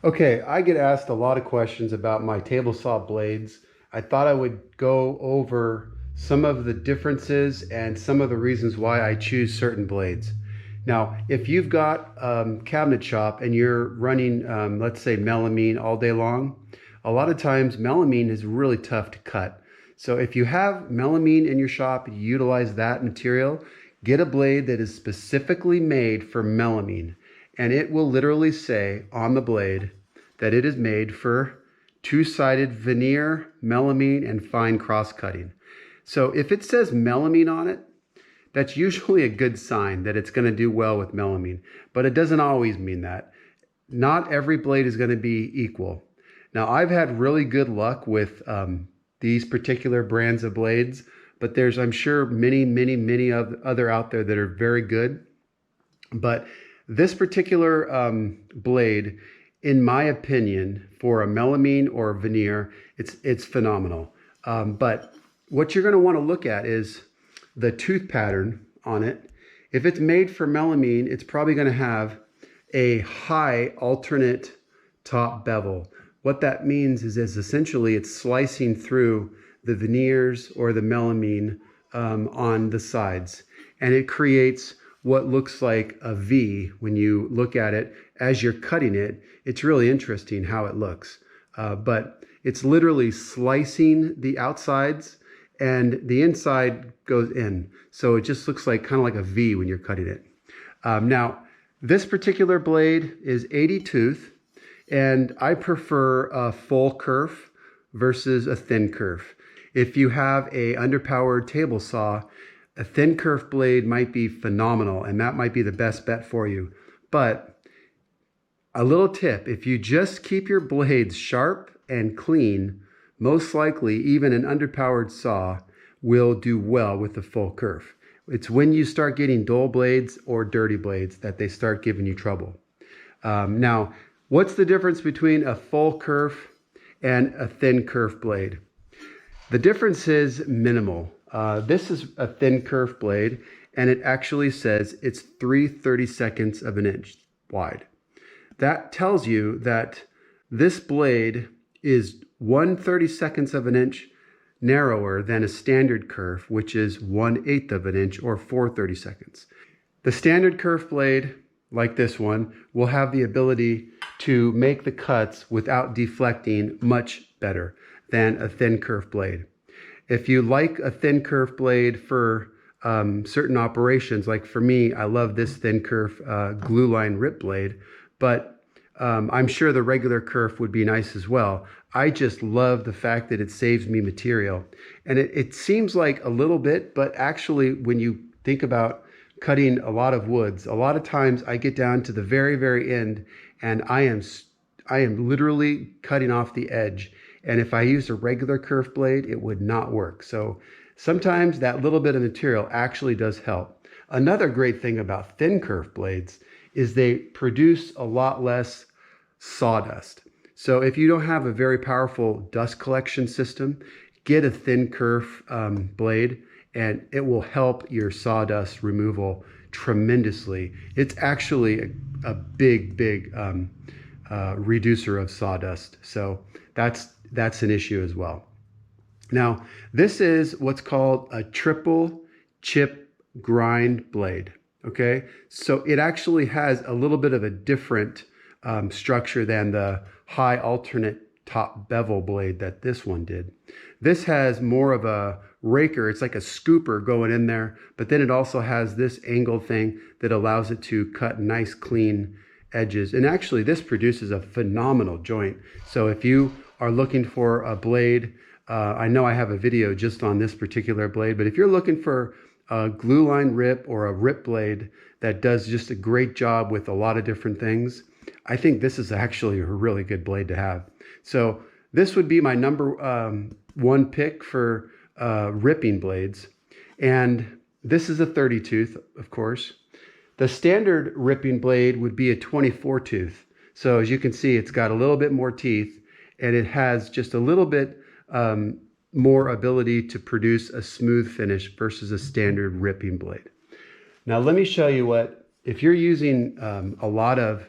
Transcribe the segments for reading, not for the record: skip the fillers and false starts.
Okay, I get asked a lot of questions about my table saw blades. I thought I would go over some of the differences and some of the reasons why I choose certain blades. Now, if you've got cabinet shop and you're running, let's say, melamine all day long, a lot of times melamine is really tough to cut. So if you have melamine in your shop, you utilize that material, get a blade that is specifically made for melamine. And it will literally say on the blade that it is made for two-sided veneer, melamine, and fine cross-cutting. So if it says melamine on it, that's usually a good sign that it's going to do well with melamine, but it doesn't always mean that. Not every blade is going to be equal. Now, I've had really good luck with these particular brands of blades, but there's, I'm sure, many other out there that are very good. But this particular blade, in my opinion, for a melamine or a veneer, it's phenomenal. But what you're going to want to look at is the tooth pattern on it. If it's made for melamine, it's probably going to have a high alternate top bevel. What that means is essentially it's slicing through the veneers or the melamine on the sides, and it creates what looks like a V when you look at it as you're cutting it. It's really interesting how it looks, but it's literally slicing the outsides and the inside goes in. So it just looks like kind of like a V when you're cutting it. Now, this particular blade is 80 tooth, and I prefer a full kerf versus a thin kerf. If you have a underpowered table saw, a thin kerf blade might be phenomenal, and that might be the best bet for you. But a little tip, if you just keep your blades sharp and clean, most likely even an underpowered saw will do well with the full kerf. It's when you start getting dull blades or dirty blades that they start giving you trouble. Now, what's the difference between a full kerf and a thin kerf blade? The difference is minimal. This is a thin kerf blade, and it actually says it's 3/32 of an inch wide. That tells you that this blade is 1/32 of an inch narrower than a standard kerf, which is 1/8 of an inch or 4/32. The standard kerf blade, like this one, will have the ability to make the cuts without deflecting much better than a thin kerf blade. If you like a thin kerf blade for certain operations, like for me, I love this thin kerf glue line rip blade, but I'm sure the regular kerf would be nice as well. I just love the fact that it saves me material. And it seems like a little bit, but actually when you think about cutting a lot of woods, a lot of times I get down to the very end and I am literally cutting off the edge. And if I used a regular kerf blade, it would not work. So sometimes that little bit of material actually does help. Another great thing about thin kerf blades is they produce a lot less sawdust. So if you don't have a very powerful dust collection system, get a thin kerf blade, and it will help your sawdust removal tremendously. It's actually a big reducer of sawdust. So that's an issue as well. Now, this is what's called a triple chip grind blade. Okay, so it actually has a little bit of a different structure than the high alternate top bevel blade that this one did. This has more of a raker. It's like a scooper going in there, but then it also has this angled thing that allows it to cut nice clean edges. And actually this produces a phenomenal joint. So if you are looking for a blade, I know I have a video just on this particular blade, but if you're looking for a glue line rip or a rip blade that does just a great job with a lot of different things, I think this is actually a really good blade to have. So this would be my number one pick for ripping blades. And this is a 30 tooth, of course. The standard ripping blade would be a 24 tooth. So as you can see, it's got a little bit more teeth, and it has just a little bit more ability to produce a smooth finish versus a standard ripping blade. Now let me show you what, if you're using a lot of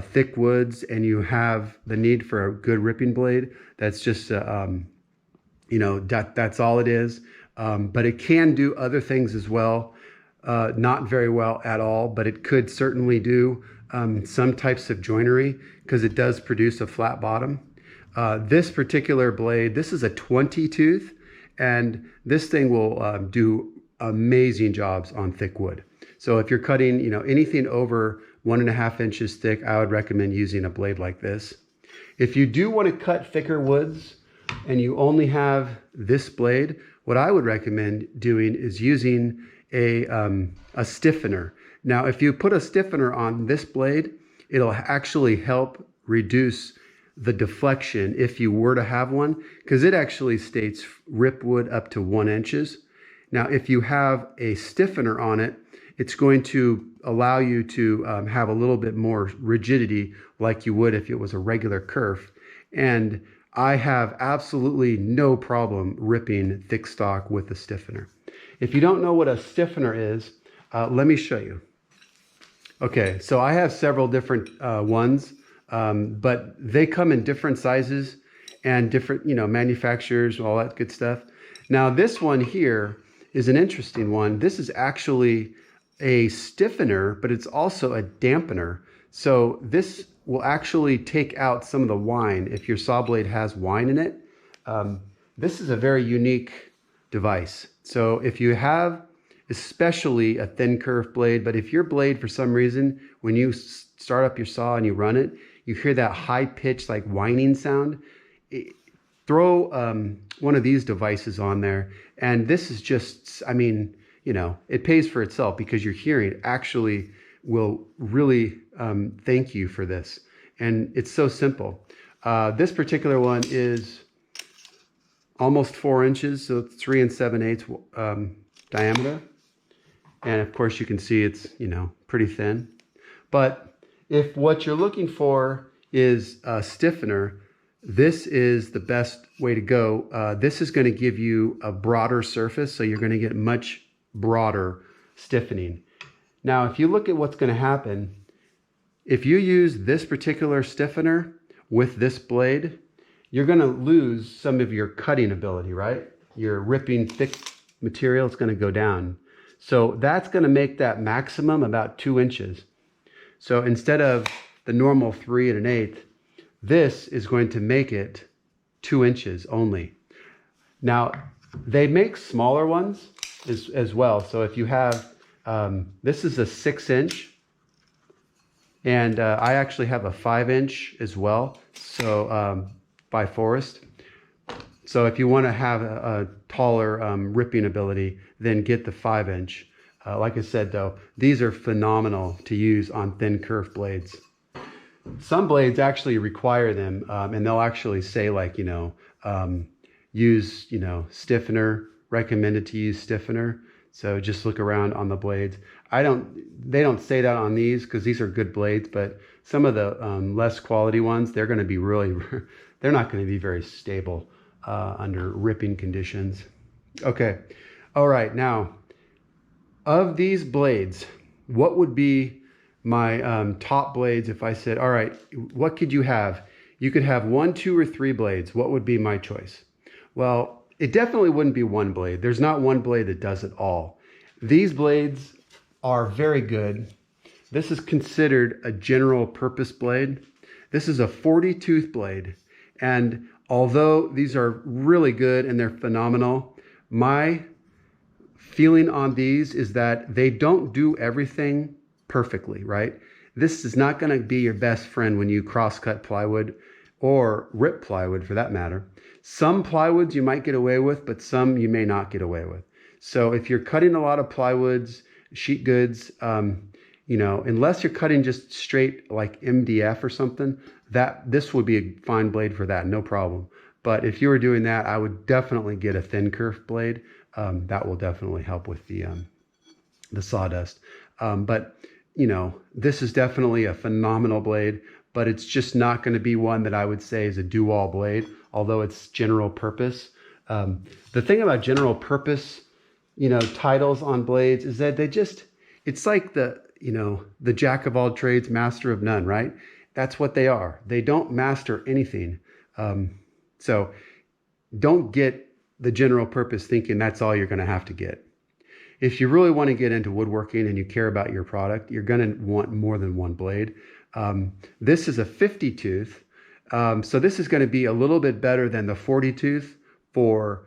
thick woods and you have the need for a good ripping blade, that's just, that's all it is. But it can do other things as well. Not very well at all, but it could certainly do some types of joinery because it does produce a flat bottom. This particular blade, this is a 20 tooth, and this thing will do amazing jobs on thick wood. So if you're cutting, anything over 1.5 inches thick, I would recommend using a blade like this. If you do want to cut thicker woods and you only have this blade, what I would recommend doing is using a stiffener. Now, if you put a stiffener on this blade, it'll actually help reduce the deflection if you were to have one, because it actually states rip wood up to 1 inches. Now, if you have a stiffener on it, it's going to allow you to have a little bit more rigidity like you would if it was a regular kerf. And I have absolutely no problem ripping thick stock with a stiffener. If you don't know what a stiffener is, let me show you. Okay, so I have several different ones, but they come in different sizes and different, manufacturers, all that good stuff. Now, this one here is an interesting one. This is actually a stiffener, but it's also a dampener. So this will actually take out some of the wine if your saw blade has wine in it. This is a very unique device. So if you have especially a thin kerf blade, but if your blade for some reason, when you start up your saw and you run it, you hear that high pitched like whining sound, throw one of these devices on there. And this is just, it pays for itself because your hearing actually will really thank you for this. And it's so simple. This particular one is almost 4 inches, so it's 3 7/8 diameter. And of course you can see it's, pretty thin. But if what you're looking for is a stiffener, this is the best way to go. This is going to give you a broader surface, so you're going to get much broader stiffening. Now, if you look at what's going to happen, if you use this particular stiffener with this blade, you're going to lose some of your cutting ability, right? Your ripping thick material is going to go down. So that's going to make that maximum about 2 inches. So instead of the normal 3 1/8, this is going to make it 2 inches only. Now, they make smaller ones as well. So if you have, this is a 6 inch, and I actually have a 5 inch as well. So by Forest. So if you want to have a taller ripping ability, then get the 5 inch. Like I said, though, these are phenomenal to use on thin kerf blades. Some blades actually require them, and they'll actually say use, stiffener, recommended to use stiffener. So just look around on the blades. They don't say that on these because these are good blades, but some of the less quality ones, they're going to be they're not going to be very stable under ripping conditions. Okay. All right. Now, of these blades, what would be my top blades if I said, all right, what could you have? You could have 1, 2, or 3 blades. What would be my choice? Well, it definitely wouldn't be one blade. There's not one blade that does it all. These blades are very good. This is considered a general purpose blade. This is a 40 tooth blade. And although these are really good and they're phenomenal, my feeling on these is that they don't do everything perfectly, right? This is not going to be your best friend when you cross-cut plywood or rip plywood for that matter. Some plywoods you might get away with, but some you may not get away with. So if you're cutting a lot of plywoods, sheet goods, unless you're cutting just straight like MDF or something, this would be a fine blade for that, no problem. But if you were doing that, I would definitely get a thin kerf blade. That will definitely help with the sawdust. But this is definitely a phenomenal blade, but it's just not going to be one that I would say is a do-all blade, although it's general purpose. The thing about general purpose, titles on blades is that it's like the jack of all trades, master of none, right? That's what they are. They don't master anything. So don't get the general purpose thinking that's all you're going to have to get. If you really want to get into woodworking and you care about your product, you're going to want more than one blade. This is a 50 tooth. So this is going to be a little bit better than the 40 tooth for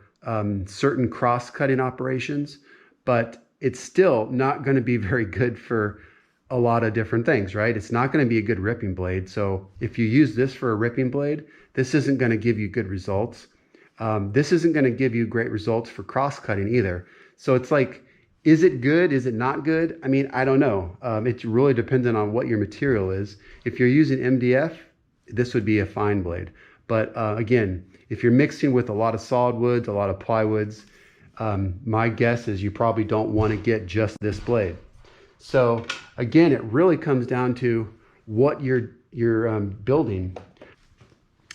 certain cross-cutting operations, but it's still not going to be very good for a lot of different things, right? It's not going to be a good ripping blade. So if you use this for a ripping blade, this isn't going to give you good results. This isn't going to give you great results for cross-cutting either. So it's like, is it good? Is it not good? I mean, I don't know. It's really dependent on what your material is. If you're using MDF, this would be a fine blade. But again, if you're mixing with a lot of solid woods, a lot of plywoods, my guess is you probably don't want to get just this blade. So again, it really comes down to what you're building.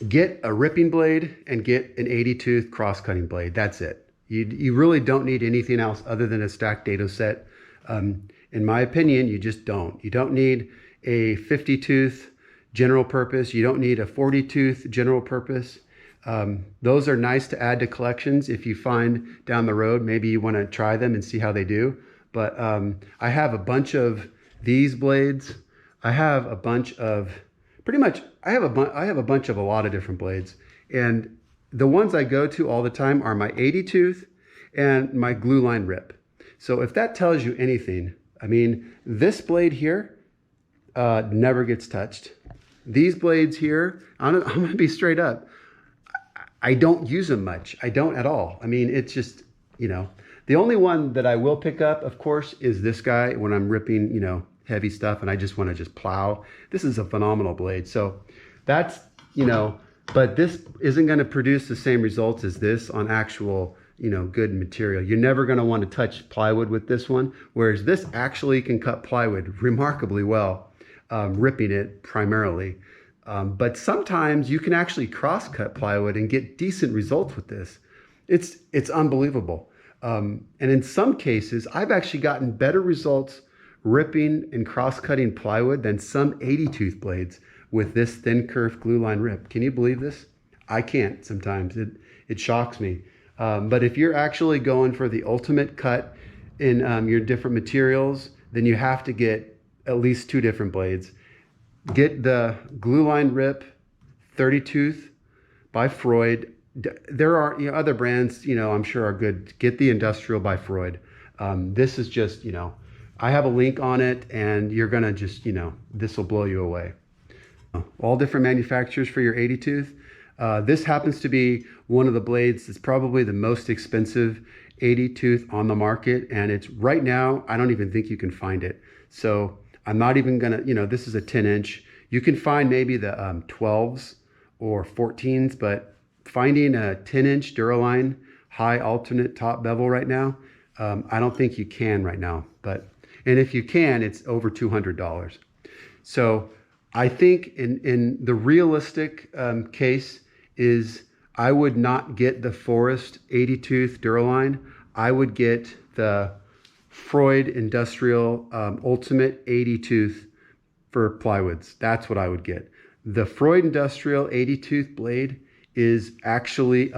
Get a ripping blade and get an 80 tooth cross-cutting blade. That's it. You really don't need anything else other than a stacked dado set. In my opinion, you just don't. You don't need a 50 tooth general purpose. You don't need a 40 tooth general purpose. Those are nice to add to collections if you find down the road, maybe you want to try them and see how they do. But I have a bunch of these blades. I have a bunch of I have a bunch of a lot of different blades. And the ones I go to all the time are my 80 tooth and my glue line rip. So if that tells you anything, I mean, this blade here never gets touched. These blades here, I'm gonna be straight up, I don't use them much. I don't at all. I mean, it's just, the only one that I will pick up, of course, is this guy when I'm ripping, heavy stuff and I just want to just plow. This is a phenomenal blade. So that's, but this isn't going to produce the same results as this on actual, good material. You're never going to want to touch plywood with this one, whereas this actually can cut plywood remarkably well, ripping it primarily. But sometimes you can actually cross-cut plywood and get decent results with this. It's unbelievable. And in some cases, I've actually gotten better results ripping and cross-cutting plywood than some 80 tooth blades with this thin kerf glue line rip. Can you believe this? I can't sometimes. It shocks me. But if you're actually going for the ultimate cut in your different materials, then you have to get at least 2 different blades. Get the glue line rip 30 tooth by Freud. There are other brands, I'm sure are good. Get the industrial by Freud. This is just, I have a link on it and you're going to just, this will blow you away. All different manufacturers for your 80 tooth. This happens to be one of the blades that's probably the most expensive 80 tooth on the market. And it's right now, I don't even think you can find it. So I'm not even going to, this is a 10 inch. You can find maybe the 12s or 14s, but finding a 10 inch Duraline high alternate top bevel right now, I don't think you can right now. And if you can, it's over $200. So I think in the realistic case is I would not get the Forest 80 tooth Duraline. I would get the Freud Industrial Ultimate 80 tooth for plywoods. That's what I would get. The Freud Industrial 80 tooth blade is actually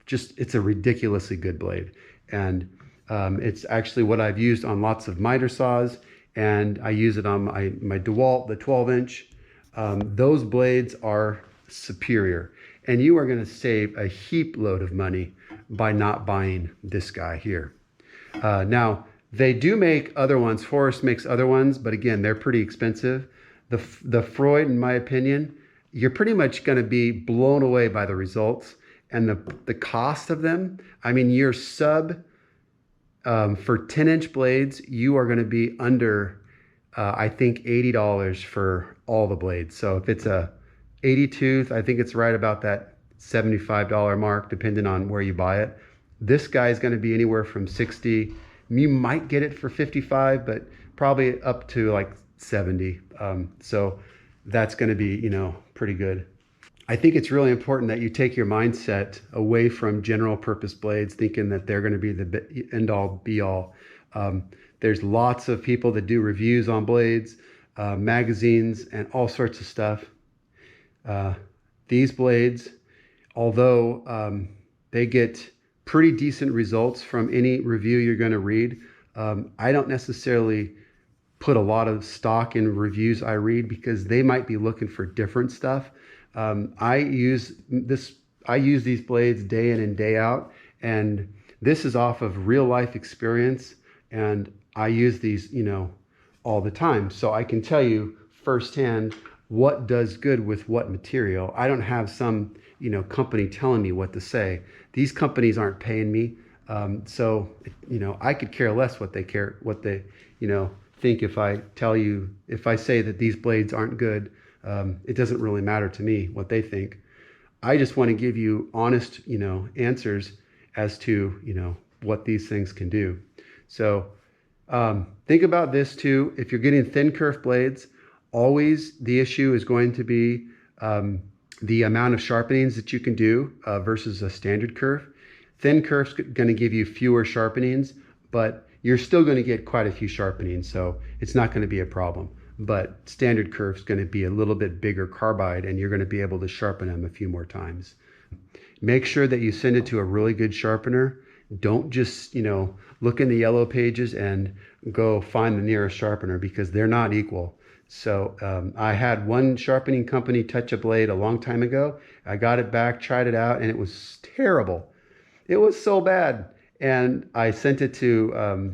it's a ridiculously good blade. And it's actually what I've used on lots of miter saws, and I use it on my DeWalt, the 12 inch. Those blades are superior, and you are going to save a heap load of money by not buying this guy here. Now, they do make other ones. Forest makes other ones, but again, they're pretty expensive. The Freud, in my opinion, you're pretty much going to be blown away by the results and the cost of them. I mean, your sub for 10 inch blades, you are going to be under, I think, $80 for all the blades. So if it's a 80 tooth, I think it's right about that $75 mark, depending on where you buy it. This guy is going to be anywhere from 60. You might get it for 55, but probably up to like 70. So that's going to be, pretty good. I think it's really important that you take your mindset away from general purpose blades, thinking that they're going to be the end all be all. There's lots of people that do reviews on blades, magazines, and all sorts of stuff. These blades, although they get pretty decent results from any review you're going to read, I don't necessarily put a lot of stock in reviews I read because they might be looking for different stuff. I use these blades day in and day out, and this is off of real life experience, and I use these, all the time. So I can tell you firsthand what does good with what material. I don't have some, company telling me what to say. These companies aren't paying me. So, I could care less what they think. If I say that these blades aren't good, it doesn't really matter to me what they think. I just want to give you honest, answers as to, what these things can do. So think about this too. If you're getting thin kerf blades, always the issue is going to be the amount of sharpenings that you can do versus a standard kerf. Thin kerf's going to give you fewer sharpenings, but you're still going to get quite a few sharpenings, so it's not going to be a problem. But standard kerf's going to be a little bit bigger carbide, and you're going to be able to sharpen them a few more times. Make sure that you send it to a really good sharpener. Don't just, look in the yellow pages and go find the nearest sharpener, because they're not equal. So I had one sharpening company touch a blade a long time ago. I got it back, tried it out, and it was terrible. It was so bad. And I sent it to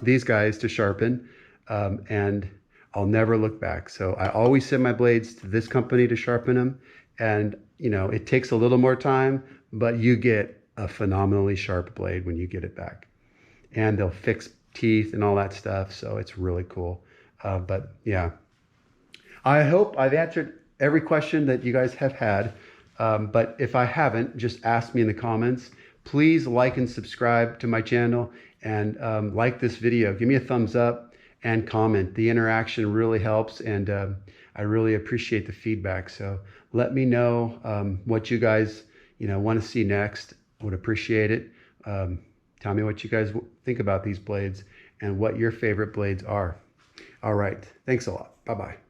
these guys to sharpen, and I'll never look back. So I always send my blades to this company to sharpen them. And, it takes a little more time, but you get a phenomenally sharp blade when you get it back. And they'll fix teeth and all that stuff. So it's really cool. But yeah, I hope I've answered every question that you guys have had. But if I haven't, just ask me in the comments. Please like and subscribe to my channel, and like this video. Give me a thumbs up and comment. The interaction really helps, and I really appreciate the feedback. So let me know what you guys want to see next. Would appreciate it. Tell me what you guys think about these blades and what your favorite blades are. All right. Thanks a lot. Bye-bye.